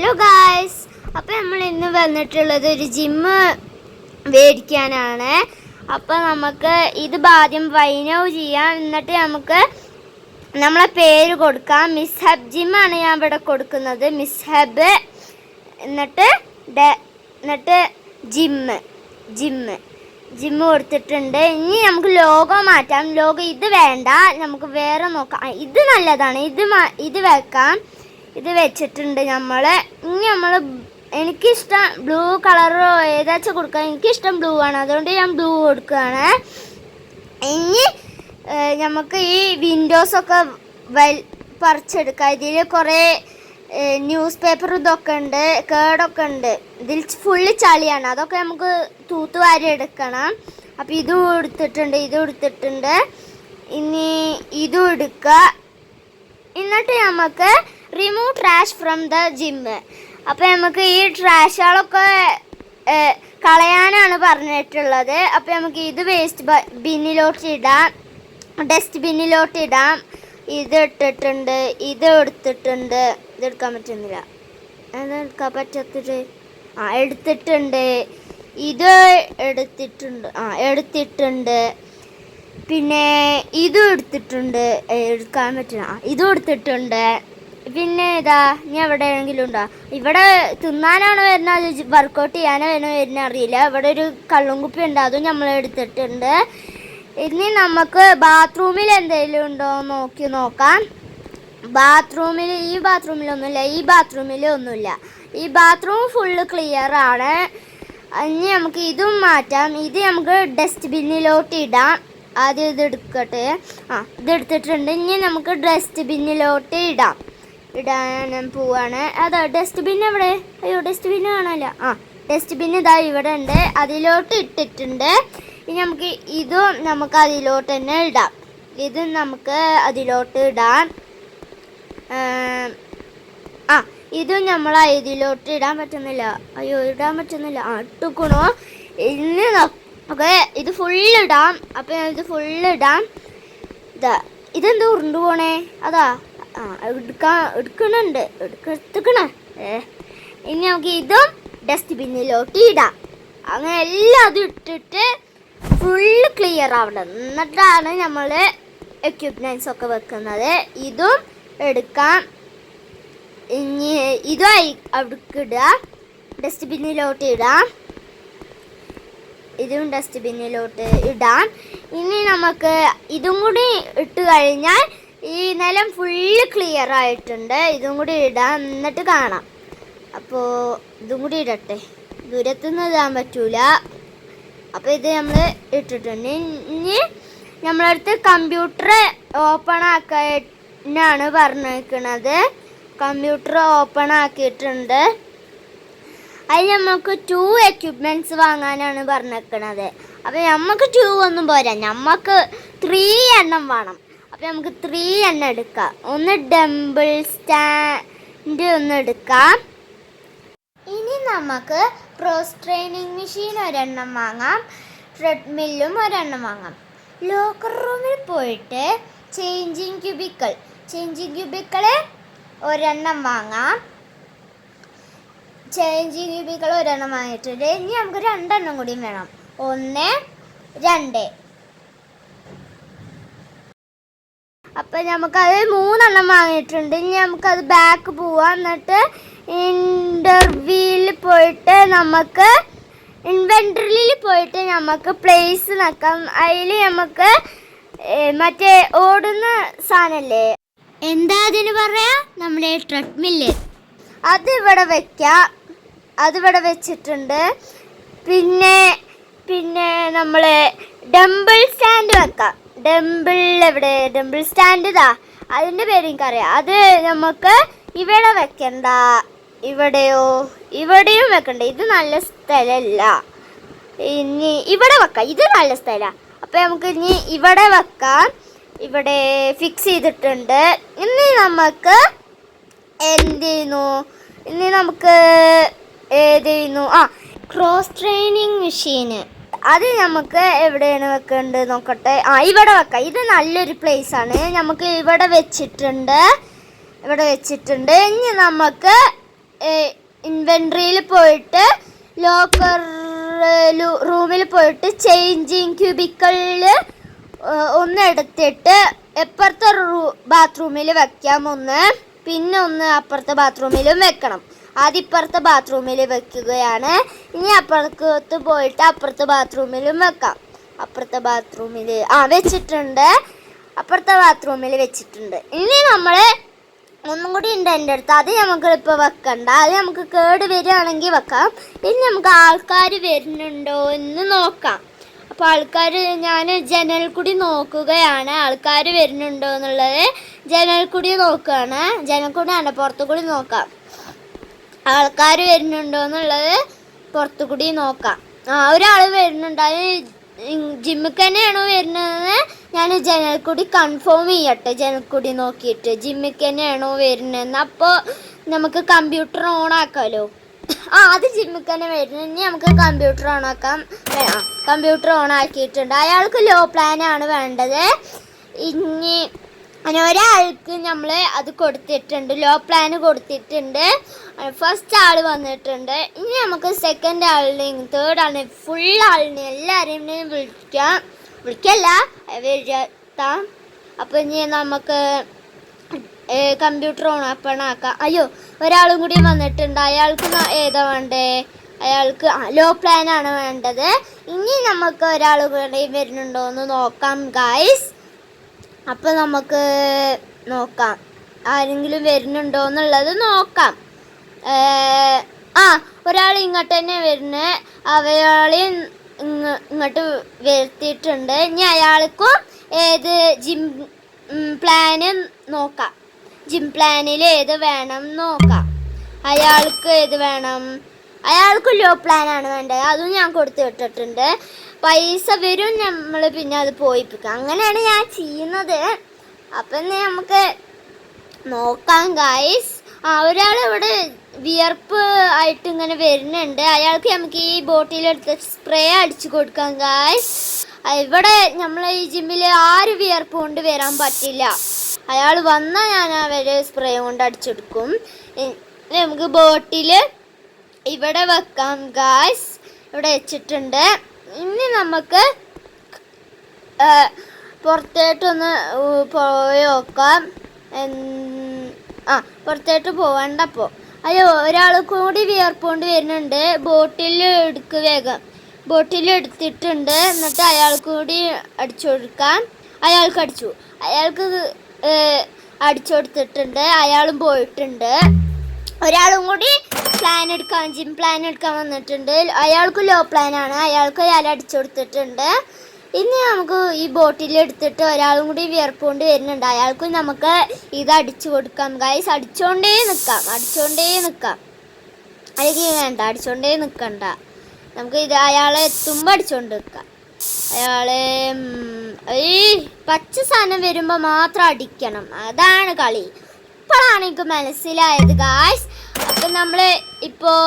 Hello guys, അപ്പോൾ നമ്മൾ ഇന്ന് വന്നിട്ടുള്ളത് ഒരു ജിമ്മ് മേടിക്കാനാണ്. അപ്പോൾ നമുക്ക് ഇത് ആദ്യം വൈനോ ചെയ്യാം, എന്നിട്ട് നമുക്ക് നമ്മളെ പേര് കൊടുക്കാം. മിസ്ഹബ് ജിമ്മാണ് ഞാൻ ഇവിടെ കൊടുക്കുന്നത്, മിസ്ഹബ്. എന്നിട്ട് ജിമ്മ് കൊടുത്തിട്ടുണ്ട്. ഇനി നമുക്ക് ലോഗോ മാറ്റാം. ലോഗോ ഇത് വേണ്ട, നമുക്ക് വേറെ നോക്കാം. ഇത് നല്ലതാണ്, ഇത് വെക്കാം. ഇത് വെച്ചിട്ടുണ്ട് നമ്മൾ. ഇനി നമ്മൾ എനിക്കിഷ്ടം ബ്ലൂ കളറോ ഏതാച്ചാൽ കൊടുക്കാം. എനിക്കിഷ്ടം ബ്ലൂ ആണ്, അതുകൊണ്ട് ഞാൻ ബ്ലൂ കൊടുക്കുകയാണ്. ഇനി നമുക്ക് ഈ വിൻഡോസൊക്കെ പറിച്ചെടുക്കാം. ഇതിൽ കുറേ ന്യൂസ് പേപ്പർ ഇതൊക്കെ ഉണ്ട്, കേടൊക്കെ ഉണ്ട്. ഇതിൽ ഫുള്ള് ചളിയാണ്, അതൊക്കെ നമുക്ക് തൂത്തുവാരി എടുക്കണം. അപ്പോൾ ഇതും എടുത്തിട്ടുണ്ട്. ഇനി ഇതും എടുക്കുക. എന്നിട്ട് നമുക്ക് remove trash from the gym. അപ്പോൾ നമുക്ക് ഈ ട്രാഷുകളൊക്കെ കളയാനാണ് പറഞ്ഞിട്ടുള്ളത്. അപ്പോൾ നമുക്ക് ഇത് വേസ്റ്റ് ബിന്നിലോട്ട് ഇടാം, ഡസ്റ്റ് ബിന്നിലോട്ട് ഇടാം. ഇത് ഇട്ടിട്ടുണ്ട്, ഇത് എടുത്തിട്ടുണ്ട്. ഇതെടുക്കാൻ പറ്റുന്നില്ല, അതെടുക്കാൻ പറ്റത്തിട്ട് എടുത്തിട്ടുണ്ട്. ഇത് എടുത്തിട്ടുണ്ട്. പിന്നെ ഇതും എടുത്തിട്ടുണ്ട്, എടുക്കാൻ പറ്റില്ല. ഇതും എടുത്തിട്ടുണ്ട്. പിന്നെ ഇതാ ഇനി എവിടെയെങ്കിലും ഉണ്ടോ? ഇവിടെ തിന്നാനാണോ വരുന്നത്, വർക്കൗട്ട് ചെയ്യാനോ വരുന്ന അറിയില്ല. ഇവിടെ ഒരു കള്ളും കുപ്പി ഉണ്ട്, അതും നമ്മൾ എടുത്തിട്ടുണ്ട്. ഇനി നമുക്ക് ബാത്റൂമിൽ എന്തെങ്കിലും ഉണ്ടോ നോക്കി നോക്കാം. ഈ ബാത്റൂമിലൊന്നുമില്ല. ഈ ബാത്റൂം ഫുള്ള് ക്ലിയർ ആണ്. ഇനി നമുക്ക് ഇതും മാറ്റാം. ഇത് നമുക്ക് ഡസ്റ്റ് ബിന്നിലോട്ട് ഇടാം. ആദ്യം ഇത് എടുക്കട്ടെ. ഇതെടുത്തിട്ടുണ്ട്. ഇനി നമുക്ക് ഡസ്റ്റ് ബിന്നിലോട്ട് ഇടാൻ പോവാണ്. അതാ ഡസ്റ്റ് ബിൻ എവിടെ? അയ്യോ, ഡസ്റ്റ് ബിൻ കാണാനില്ല. ഡസ്റ്റ് ബിൻ ഇതാ ഇവിടെ ഉണ്ട്, അതിലോട്ട് ഇട്ടിട്ടുണ്ട്. ഇനി നമുക്ക് അതിലോട്ട് തന്നെ ഇടാം. ഇത് നമുക്ക് അതിലോട്ട് ഇടാം. ഇതും നമ്മൾ ഇതിലോട്ട് ഇടാൻ പറ്റുന്നില്ല. ഇടാൻ പറ്റുന്നില്ല. ഇട്ടുക്കണോ? ഇനി നമുക്ക് ഇത് ഫുള്ള് ഇടാം. അപ്പം ഇത് ഫുള്ള് ഇടാം. ഇതെന്താ ഉരുണ്ടു പോണേ? അതാ എടുക്കണുണ്ട്. ഇനി നമുക്ക് ഇതും ഡസ്റ്റ് ബിന്നിലോട്ട് ഇടാം. അങ്ങനെ എല്ലാം ഇട്ടിട്ട് ഫുള്ള് ക്ലിയർ ആവണം. എന്നിട്ടാണ് നമ്മൾ എക്യുപ്മെൻറ്റ്സ് ഒക്കെ വെക്കുന്നത്. ഇതും എടുക്കാം. ഇനി ഇതും അവിടേക്ക് ഇടുക, ഡസ്റ്റ് ബിന്നിലോട്ട് ഇടാം. ഇതും ഡസ്റ്റ് ബിന്നിലോട്ട് ഇടാം. ഇനി നമുക്ക് ഇതും കൂടി ഇട്ട് കഴിഞ്ഞാൽ ഈ നിലം ഫുള്ള് ക്ലിയർ ആയിട്ടുണ്ട്. ഇതും കൂടി ഇടാം, എന്നിട്ട് കാണാം. അപ്പോൾ ഇതും കൂടി ഇടട്ടെ, ദൂരത്തുനിന്ന് ഇടാൻ പറ്റൂല. അപ്പോൾ ഇത് നമ്മൾ ഇട്ടിട്ടുണ്ട്. ഇനി നമ്മളടുത്ത് കമ്പ്യൂട്ടർ ഓപ്പൺ ആക്കാനാണ് പറഞ്ഞിരിക്കുന്നത്. കമ്പ്യൂട്ടർ ഓപ്പൺ ആക്കിയിട്ടുണ്ട്. അതിൽ നമുക്ക് 2 എക്യുപ്മെൻറ്റ്സ് വാങ്ങാനാണ് പറഞ്ഞിരിക്കുന്നത്. അപ്പോൾ നമുക്ക് 2 ഒന്നും പോരാ, നമുക്ക് 3 എണ്ണം വേണം. അപ്പോൾ നമുക്ക് 3 എണ്ണം എടുക്കാം. ഒന്ന് ഡംബിൾ സ്റ്റാൻഡ് എടുക്കാം. ഇനി നമുക്ക് ക്രോസ് ട്രെയിനിങ് മെഷീൻ ഒരെണ്ണം വാങ്ങാം, ട്രെഡ്മില്ലും ഒരെണ്ണം വാങ്ങാം. ലോക്കർ റൂമിൽ പോയിട്ട് ചേഞ്ചിങ് ക്യൂബിക്കിൾ ഒരെണ്ണം വാങ്ങാം. ചേഞ്ചിങ് ക്യൂബിക്കിൾ ഒരെണ്ണം വാങ്ങിയിട്ടുണ്ട്. ഇനി നമുക്ക് 2 എണ്ണം കൂടിയും വേണം. 1, 2. അപ്പം നമുക്കത് 3 എണ്ണം വാങ്ങിയിട്ടുണ്ട്. ഇനി നമുക്കത് ബാക്ക് പോവാം. എന്നിട്ട് ഇൻവെൻട്രിയിൽ പോയിട്ട് നമുക്ക് പ്ലേസ് നോക്കാം. അതിൽ നമുക്ക് മറ്റേ ഓടുന്ന സാധനമല്ലേ, എന്താ അതിന് പറയാ, നമ്മുടെ ട്രെഡ്മില്ല്, അതിവിടെ വെച്ചിട്ടുണ്ട്. പിന്നെ നമ്മൾ ഡംബിൾ സ്റ്റാൻഡ് വെക്കാം. ഡംബിൾ സ്റ്റാൻഡ് അതിൻ്റെ പേര് എനിക്കറിയാം. അത് നമുക്ക് ഇവിടെ വെക്കണ്ട, ഇവിടെയും വെക്കണ്ട. ഇത് നല്ല സ്ഥലമല്ല. ഇനി ഇവിടെ വെക്കാം, ഇത് നല്ല സ്ഥലമാണ്. അപ്പം നമുക്ക് ഇനി ഇവിടെ വെക്കാം. ഇവിടെ ഫിക്സ് ചെയ്തിട്ടുണ്ട്. ഇനി നമുക്ക് ക്രോസ് ട്രെയിനിങ് മെഷീന് അത് നമുക്ക് എവിടെയാണ് വെക്കേണ്ടത് നോക്കട്ടെ. ഇവിടെ വെക്കാം. ഇത് നല്ലൊരു പ്ലേസ് ആണ്. നമുക്ക് ഇവിടെ വെച്ചിട്ടുണ്ട്. ഇനി നമുക്ക് ഇൻവെൻട്രിയിൽ പോയിട്ട് ലോക്കർ റൂമിൽ പോയിട്ട് ചേഞ്ചിങ് ക്യൂബിക്കളിൽ ഒന്ന് എടുത്തിട്ട് എപ്പുറത്തെ ബാത്റൂമിൽ വെക്കാം ഒന്ന്, പിന്നെ ഒന്ന് അപ്പുറത്തെ ബാത്റൂമിലും വെക്കണം. ആദ്യം ഇപ്പുറത്തെ ബാത്റൂമിൽ വെക്കുകയാണ്. ഇനി അപ്പുറത്ത് പോയിട്ട് അപ്പുറത്തെ ബാത്റൂമിലും വെക്കാം. അപ്പുറത്തെ ബാത്റൂമിൽ വെച്ചിട്ടുണ്ട്. അപ്പുറത്തെ ബാത്റൂമിൽ വെച്ചിട്ടുണ്ട്. ഇനി നമ്മൾ ഒന്നും കൂടി ഉണ്ട് എൻ്റെ അടുത്ത്. അത് നമുക്കിപ്പോൾ വെക്കണ്ട. അത് നമുക്ക് കേട് വരികയാണെങ്കിൽ വെക്കാം. ഇനി നമുക്ക് ആൾക്കാർ വരുന്നുണ്ടോ എന്ന് നോക്കാം. അപ്പോൾ ആൾക്കാർ, ഞാൻ ജനൽ കൂടി നോക്കുകയാണ് ആൾക്കാർ വരുന്നുണ്ടോ എന്നുള്ളത്. ജനൽ കൂടി നോക്കുകയാണ്. ജനൽ കൂടിയാണ്, പുറത്തു കൂടി നോക്കാം. ആൾക്കാർ വരുന്നുണ്ടോ എന്നുള്ളത് പുറത്തു കൂടി നോക്കാം. ഒരാൾ വരുന്നുണ്ട്. അത് ജിമ്മിക്ക് തന്നെയാണോ വരുന്നത്? ഞാൻ ജനൽ കൂടി കൺഫേം ചെയ്യട്ടെ. ജനൽ കൂടി നോക്കിയിട്ട് ജിമ്മിക്ക് തന്നെയാണോ വരുന്നതെന്ന്. അപ്പോൾ നമുക്ക് കമ്പ്യൂട്ടർ ഓൺ ആക്കാമല്ലോ. അത് ജിമ്മിക്ക് തന്നെ വരുന്നത്. ഇനി നമുക്ക് കമ്പ്യൂട്ടർ ഓൺ ആക്കാം. കമ്പ്യൂട്ടർ ഓൺ ആക്കിയിട്ടുണ്ട്. അയാൾക്ക് ലോ പ്ലാനാണ് വേണ്ടത്. ഇനി ഒരാൾക്ക് നമ്മൾ അത് കൊടുത്തിട്ടുണ്ട്, ലോ പ്ലാന് കൊടുത്തിട്ടുണ്ട്. ഫസ്റ്റ് ആൾ വന്നിട്ടുണ്ട്. ഇനി നമുക്ക് സെക്കൻഡ് ആളിനെയും തേർഡ് ആളിനെയും ഫുൾ ആളിനെയും എല്ലാവരെയും വിളിക്കല്ല വരുത്താം. അപ്പോൾ ഇനി നമുക്ക് കമ്പ്യൂട്ടർ ഓൺ ആക്കാം. അയ്യോ, ഒരാളും കൂടി വന്നിട്ടുണ്ട്. അയാൾക്ക് ഏതാ വേണ്ടേ? അയാൾക്ക് ലോ പ്ലാനാണ് വേണ്ടത്. ഇനി നമുക്ക് ഒരാൾ കൂടി വരുന്നുണ്ടോ എന്ന് നോക്കാം ഗായ്സ്. അപ്പോൾ നമുക്ക് നോക്കാം ആരെങ്കിലും വരുന്നുണ്ടോ എന്നുള്ളത് നോക്കാം. ഒരാൾ ഇങ്ങോട്ട് തന്നെ വരുന്നത്. അയാളെ ഇങ്ങോട്ട് വരുത്തിയിട്ടുണ്ട്. ഇനി അയാൾക്കും ഏത് ജിം പ്ലാന് നോക്കാം. ജിം പ്ലാനിൽ ഏത് വേണം നോക്കാം. അയാൾക്ക് ഏത് വേണം? അയാൾക്ക് ലോ പ്ലാനാണ് വേണ്ടത്. അതും ഞാൻ കൊടുത്തു വിട്ടിട്ടുണ്ട്. പൈസ വരും, നമ്മൾ പിന്നെ അത് പോയിപ്പിക്കാം. അങ്ങനെയാണ് ഞാൻ ചെയ്യുന്നത്. അപ്പം നമുക്ക് നോക്കാം ഗായ്സ്. ഒരാൾ ഇവിടെ വിയർപ്പ് ആയിട്ട് ഇങ്ങനെ വരുന്നുണ്ട്. അയാൾക്ക് നമുക്ക് ഈ ബോട്ടിലെടുത്ത് സ്പ്രേ അടിച്ചു കൊടുക്കാം ഗായ്സ്. ഇവിടെ നമ്മളെ ഈ ജിമ്മിൽ ആര് വിയർപ്പ് കൊണ്ട് വരാൻ പറ്റില്ല. അയാൾ വന്നാൽ ഞാൻ അവരെ സ്പ്രേ കൊണ്ട് അടിച്ചെടുക്കും. നമുക്ക് ബോട്ടിൽ ഇവിടെ വെക്കാം ഗായ്സ്. ഇവിടെ വെച്ചിട്ടുണ്ട്. ഇനി നമുക്ക് പുറത്തേട്ടൊന്ന് പോയി നോക്കാം. പുറത്തേട്ട് പോവണ്ടപ്പോൾ അയ്യോ, ഒരാൾ കൂടി വിയർപ്പ് കൊണ്ട് വരുന്നുണ്ട്. ബോട്ടിൽ എടുക്കുക വേഗം. ബോട്ടിൽ എടുത്തിട്ടുണ്ട്. എന്നിട്ട് അയാൾക്ക് കൂടി അടിച്ചു കൊടുക്കാം. അയാൾക്ക് അടിച്ചു. അയാൾക്ക് അടിച്ചു കൊടുത്തിട്ടുണ്ട്. അയാളും പോയിട്ടുണ്ട്. ഒരാളും കൂടി പ്ലാൻ എടുക്കാൻ, ജിം പ്ലാൻ എടുക്കാൻ വന്നിട്ടുണ്ട്. അയാൾക്ക് ലോ പ്ലാനാണ്. അയാൾക്ക് അയാൾ അടിച്ചു കൊടുത്തിട്ടുണ്ട്. ഇനി നമുക്ക് ഈ ബോട്ടിൽ എടുത്തിട്ട് ഒരാളും കൂടി വിയർപ്പ് കൊണ്ട് വരുന്നുണ്ട്. അയാൾക്ക് നമുക്ക് ഇത് അടിച്ചു കൊടുക്കാം ഗൈസ്. അടിച്ചോണ്ടേ നിൽക്കാം. അല്ലെങ്കിൽ വേണ്ട, അടിച്ചോണ്ടേ നിൽക്കണ്ട. നമുക്ക് ഇത് അയാളെ എത്തുമ്പോൾ അടിച്ചോണ്ട് നിൽക്കാം. അയാളെ ഈ പച്ച സാധനം വരുമ്പോൾ മാത്രം അടിക്കണം. അതാണ് കളി. ഇപ്പോഴാണ് എനിക്ക് മനസ്സിലായത് ഗായ്സ്. അപ്പം നമ്മൾ ഇപ്പോൾ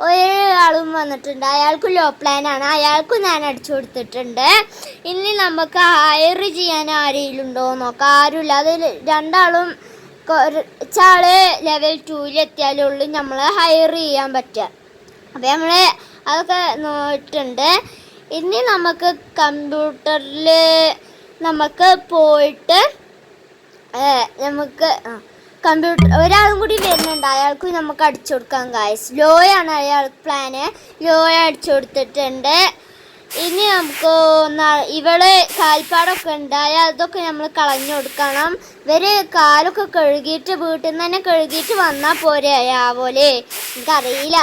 ഒരാളും വന്നിട്ടുണ്ട്. അയാൾക്ക് ലോ പ്ലാനാണ്. അയാൾക്കും ഞാൻ അടിച്ചു കൊടുത്തിട്ടുണ്ട്. ഇനി നമുക്ക് ഹയർ ചെയ്യാൻ ആരെങ്കിലും ഉണ്ടോ നോക്കാം. ആരുമില്ല. അത് രണ്ടാളും കുറച്ചാള് ലെവൽ 2 എത്തിയാലേ ഉള്ളൂ നമ്മൾ ഹയർ ചെയ്യാൻ പറ്റുക. അപ്പം നമ്മൾ അതൊക്കെ നോക്കിയിട്ടുണ്ട്. ഇനി നമുക്ക് കമ്പ്യൂട്ടറിൽ നമുക്ക് പോയിട്ട് നമുക്ക് കമ്പ്യൂട്ടർ ഒരാളും കൂടി വരുന്നുണ്ട്. അയാൾക്ക് നമുക്ക് അടിച്ചു കൊടുക്കാം ഗായ്സ്. ലോയാണ് അയാൾക്ക് പ്ലാന്. ലോ അടിച്ചു കൊടുത്തിട്ടുണ്ട്. ഇനി നമുക്ക് ഇവള് കാൽപ്പാടൊക്കെ ഉണ്ട്. അതൊക്കെ നമ്മൾ കളഞ്ഞു കൊടുക്കണം. ഇവർ കാലൊക്കെ കഴുകിയിട്ട് വീട്ടിൽ നിന്ന് തന്നെ കഴുകിയിട്ട് വന്നാൽ പോരെ പോലെ. എനിക്കറിയില്ല.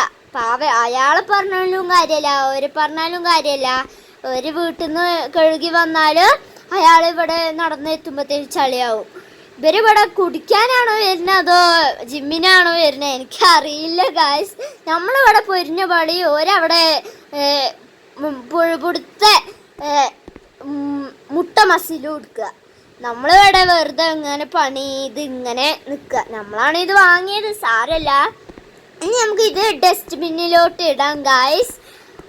അയാൾ പറഞ്ഞാലും കാര്യമല്ല, അവർ പറഞ്ഞാലും കാര്യമല്ല. ഒരു വീട്ടിൽ നിന്ന് കഴുകി വന്നാൽ അയാൾ ഇവിടെ നടന്നെത്തുമ്പോഴത്തേക്ക് ചളിയാവും. ഇവരിവിടെ കുടിക്കാനാണോ വരുന്നത് അതോ ജിമ്മിനാണോ വരുന്നത് എനിക്കറിയില്ല ഗായ്സ്. നമ്മളിവിടെ പൊരിഞ്ഞ പടി ഓരവിടെ പുഴുപുടുത്ത മുട്ട മസിൽ കൊടുക്കുക. നമ്മളിവിടെ വെറുതെ ഇങ്ങനെ പണി ചെയ്ത് ഇങ്ങനെ നിൽക്കുക. നമ്മളാണ് ഇത് വാങ്ങിയത്, സാരല്ല. ഇനി നമുക്ക് ഇത് ഡസ്റ്റ്ബിന്നിലോട്ട് ഇടാം ഗായ്സ്.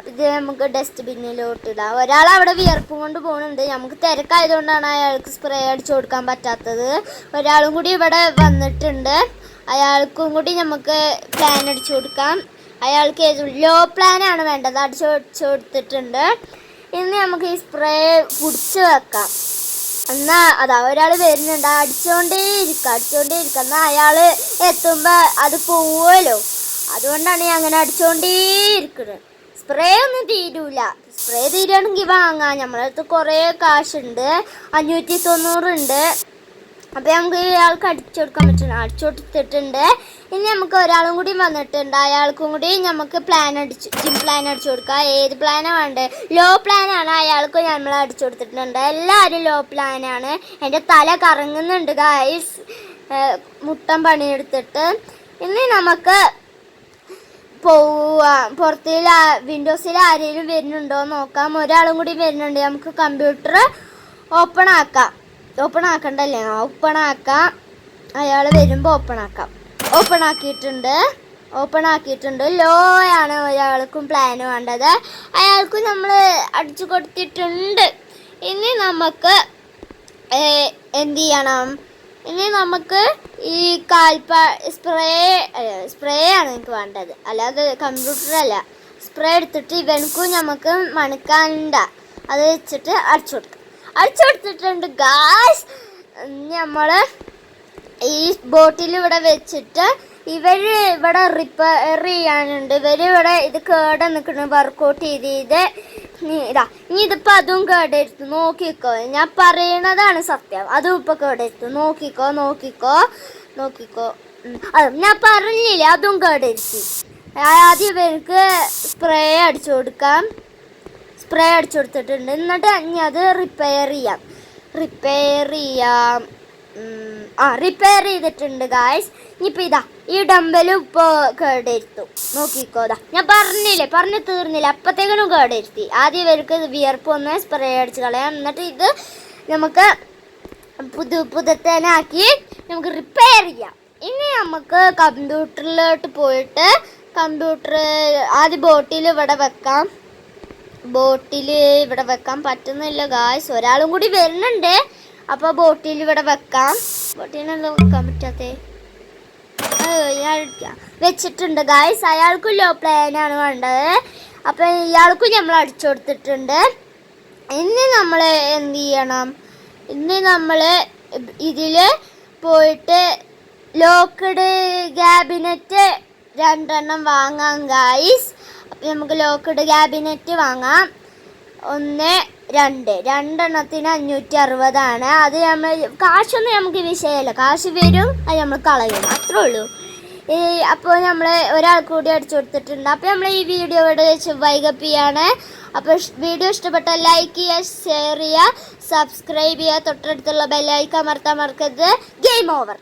ഇത് നമുക്ക് ഡസ്റ്റ്ബിന്നിലോട്ട് ഇടാം. ഒരാൾ അവിടെ വിയർപ്പും കൊണ്ട് പോകുന്നുണ്ട്. നമുക്ക് തിരക്കായതുകൊണ്ടാണ് അയാൾക്ക് സ്പ്രേ അടിച്ചു കൊടുക്കാൻ പറ്റാത്തത്. ഒരാളും കൂടി ഇവിടെ വന്നിട്ടുണ്ട്. അയാൾക്കും കൂടി നമുക്ക് പ്ലാൻ അടിച്ചു കൊടുക്കാം. അയാൾക്ക് ലോ പ്ലാനാണ് വേണ്ടത്, അടിച്ചു കൊടുത്തിട്ടുണ്ട്. ഇനി നമുക്ക് ഈ സ്പ്രേ പിടിച്ച് വെക്കാം. എന്നാൽ അതാ ഒരാൾ വരുന്നുണ്ട്, അടിച്ചുകൊണ്ടേയിരിക്കുക. എന്നാൽ അയാൾ എത്തുമ്പോൾ അത് പോവുമല്ലോ, അതുകൊണ്ടാണ് ഞാൻ അങ്ങനെ അടിച്ചുകൊണ്ടേയിരിക്കുന്നത്. സ്പ്രേ ഒന്നും തീരൂല. സ്പ്രേ തീരുകയാണെങ്കിൽ വാങ്ങാം. നമ്മളെ അടുത്ത് കുറേ കാശുണ്ട്, 590 ഉണ്ട്. അപ്പോൾ നമുക്ക് ഇയാൾക്ക് അടിച്ചു കൊടുക്കാൻ പറ്റും. അടിച്ചു കൊടുത്തിട്ടുണ്ട്. ഇനി നമുക്ക് ഒരാളും കൂടി വന്നിട്ടുണ്ട്, അയാൾക്കും കൂടി നമുക്ക് ജിം പ്ലാൻ അടിച്ചു കൊടുക്കാം. ഏത് പ്ലാനാണ് വേണ്ടത്? ലോ പ്ലാനാണ്. അയാൾക്കും നമ്മൾ അടിച്ചു കൊടുത്തിട്ടുണ്ട്. എല്ലാവരും ലോ പ്ലാനാണ്. എൻ്റെ തല കറങ്ങുന്നുണ്ട് ഗായ്സ്, മുട്ടം പണിയെടുത്തിട്ട്. ഇനി നമുക്ക് പുറത്ത് വിൻഡോസിൽ ആരെങ്കിലും വരുന്നുണ്ടോ നോക്കാം. ഒരാളും കൂടി വരുന്നുണ്ട്. നമുക്ക് കമ്പ്യൂട്ടർ ഓപ്പൺ ആക്കണ്ടല്ലേ, ഓപ്പൺ ആക്കാം. അയാൾ വരുമ്പോൾ ഓപ്പൺ ആക്കിയിട്ടുണ്ട്. ലോ ആണ് ഒരാൾക്കും പ്ലാൻ വേണ്ടത്. അയാൾക്കും നമ്മൾ അടിച്ചു കൊടുത്തിട്ടുണ്ട്. ഇനി നമുക്ക് എന്ത് ചെയ്യണം? ഇനി നമുക്ക് ഈ സ്പ്രേ ആണ് എനിക്ക് വേണ്ടത്, അല്ലാതെ കമ്പ്യൂട്ടറല്ല. സ്പ്രേ എടുത്തിട്ട് ഇവനക്കും നമുക്ക് മണക്കാനുണ്ട, അത് വെച്ചിട്ട് അടിച്ചു കൊടുത്തിട്ടുണ്ട് ഗായ്സ്. നമ്മൾ ഈ ബോട്ടിൽ ഇവിടെ വെച്ചിട്ട് ഇവിടെ റിപ്പയർ ചെയ്യാനുണ്ട്. ഇവരിവിടെ ഇത് കേട് നിൽക്കണം, വർക്കൗട്ട് ചെയ്ത് ഇനി ഇതിപ്പോൾ അതും കേടെടുത്തു. നോക്കിക്കോ, ഞാൻ പറയണതാണ് സത്യം. അതും ഇപ്പോൾ കേടെടുത്തു. നോക്കിക്കോ. അത് ഞാൻ പറഞ്ഞില്ലേ, അതും കേടെടുത്തി. ആദ്യം ഇവർക്ക് സ്പ്രേ അടിച്ചു കൊടുത്തിട്ടുണ്ട്. എന്നിട്ട് ഇനി അത് റിപ്പയർ ചെയ്തിട്ടുണ്ട് ഗായ്സ്. ഇനിയിപ്പോൾ ഈ ഡമ്പലും ഇപ്പോൾ കേടെടുത്തു. നോക്കിക്കോ, ഞാൻ പറഞ്ഞു തീർന്നില്ല, അപ്പത്തേക്കിനും കേടെടുത്തി. ആദ്യം ഇവർക്ക് വിയർപ്പ് ഒന്ന് സ്പ്രേ അടിച്ച് കളയാം. എന്നിട്ട് ഇത് നമുക്ക് പുതുത്തനാക്കി നമുക്ക് റിപ്പയർ ചെയ്യാം. ഇനി നമുക്ക് കമ്പ്യൂട്ടറിലോട്ട് പോയിട്ട് ആദ്യം ബോട്ടിൽ ഇവിടെ വെക്കാൻ പറ്റുന്നില്ല ഗായ്സ്. ഒരാളും കൂടി വരുന്നുണ്ട്. അപ്പോൾ ബോട്ടിൽ ഇവിടെ വെക്കാം. ബോട്ടിലെന്താ വെക്കാൻ പറ്റാത്തേ? വെച്ചിട്ടുണ്ട് ഗായ്സ്. അയാൾക്കും ലോ പ്ലാനാണ് വേണ്ടത്. അപ്പം ഇയാൾക്കും നമ്മൾ അടിച്ചു കൊടുത്തിട്ടുണ്ട്. ഇനി നമ്മൾ എന്ത് ചെയ്യണം? ഇനി നമ്മൾ ഇതിൽ പോയിട്ട് ലോക്ക്ഡ് ക്യാബിനറ്റ് 2 വാങ്ങാം ഗായ്സ്. അപ്പം നമുക്ക് ലോക്ക്ഡ് ക്യാബിനറ്റ് വാങ്ങാം. 1, 2 2 560 അത് കാശൊന്നും നമുക്ക് വിഷയമല്ല. കാശ് വരും, അത് നമ്മൾ കളയും, അത്രേ ഉള്ളൂ. അപ്പോൾ നമ്മൾ ഒരാൾ കൂടി അടിച്ചു കൊടുത്തിട്ടുണ്ട്. അപ്പോൾ നമ്മൾ ഈ വീഡിയോ ഇവിടെ വെച്ച് വൈകപ്പ് ചെയ്യാണ്. അപ്പോൾ വീഡിയോ ഇഷ്ടപ്പെട്ടാൽ ലൈക്ക് ചെയ്യുക, ഷെയർ ചെയ്യുക, സബ്സ്ക്രൈബ് ചെയ്യുക, തൊട്ടടുത്തുള്ള ബെല്ലൈക്കൺ അമർത്താൻ മറക്കരുത്. Game over.